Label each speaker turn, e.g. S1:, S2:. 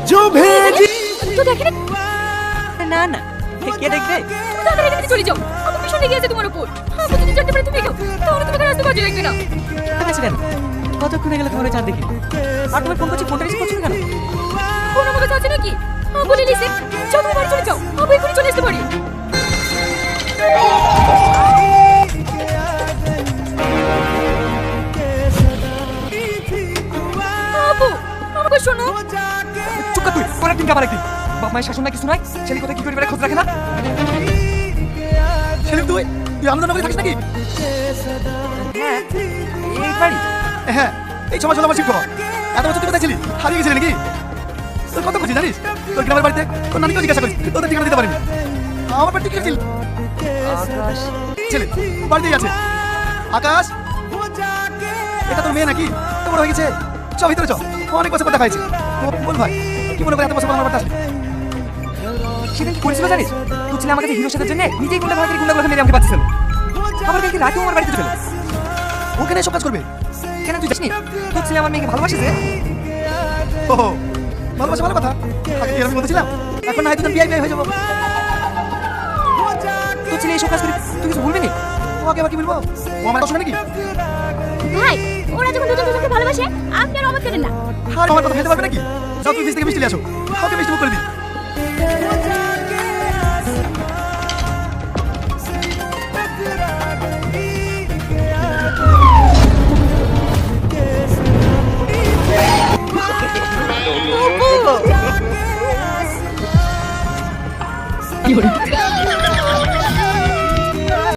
S1: जो भेजी
S2: তো দেখেন
S3: না না কে দেখবে?
S2: তাড়াতাড়ি এখানে চলে যাও। আমার ভীষণ রেগে আছে তোমার উপর। আমি যদি জানতে পারি তুমি কেউ, তাহলে তোমাকে রাস্তা বাজে লাগবে না।
S3: ঠিক আছে কেন? কতক্ষণ হয়ে গেল তোমার চার দেখি? আর তুমি ফোন করছি, ফোনটা রিসিভ করছো না কেন?
S2: ফোন আমার কাছে আছে নাকি? বলে লিসে, যাও তুমি বাড়ি চলে যাও। আমি এখনই চলে আসতে পারি। আপু, আমাকে শোনো।
S3: চুপ কর তুই, কোন একদিন কাবার একদিন। বাপ মায়ের শাসন না কিছু নাই, ছেলে কোথায় কি করে বেড়ে খোঁজ রাখে না?
S1: ছেলে তুই আমাদের নগরে থাকিস নাকি?
S3: হ্যাঁ, এই বাড়ি।
S1: হ্যাঁ, এই সমাজ হলো আমার শিক্ষক। এত বছর তুই কোথায় ছিলি? হারিয়ে গেছিলি নাকি? তোর কত খুঁজি জানিস? তোর গ্রামের বাড়িতে তোর নানিকেও জিজ্ঞাসা করিস, তোদের ঠিকানা দিতে পারিনি। আমার বাড়িতে কি ছিল?
S3: আকাশ।
S1: ছেলে বাড়িতেই আছে। আকাশ, এটা তোর মেয়ে নাকি? তো বড় হয়ে গেছে। চ ভিতরে চ, অনেক বছর পর দেখা হয়েছে। বল ভাই, কি মনে করে এত বছর পর আমার বাড়িতে আসলি?
S3: সেদিন কি করেছিল জানিস? তোর ছেলে আমার কাছে হিরোর সাথে জন্য নিজেই গুন্ডা ভাড়া করে গুন্ডাগুলোকে মেরে আমাকে বাঁচিয়েছিল। আবার কালকে রাতেও আমার বাড়িতে চলে।
S1: ওখানে সব কাজ করবে?
S3: কেন তুই জানিস? তোর ছেলে আমার মেয়েকে ভালোবাসে যে।
S1: ও ভালোবাসা ভালো কথা। আগে কি এরকম বলছিলাম? এখন না হয় দুজন বিয়ে হয়ে যাবো।
S3: তোর ছেলে এইসব কাজ করে তুই কিছু বলবি না?
S1: ওকে আবার কি বলবো? ও আমার কথা শুনে নাকি?
S2: ভাই, ওরা যখন দুজন দুজনকে ভালোবাসে, আপনি আর অবাক করেন না।
S1: আর আমার কথা খেতে পারবে নাকি? যাও তুমি ফিস থেকে মিষ্টি নিয়ে আসো। ওকে মিষ্টি মুখ করে দিই।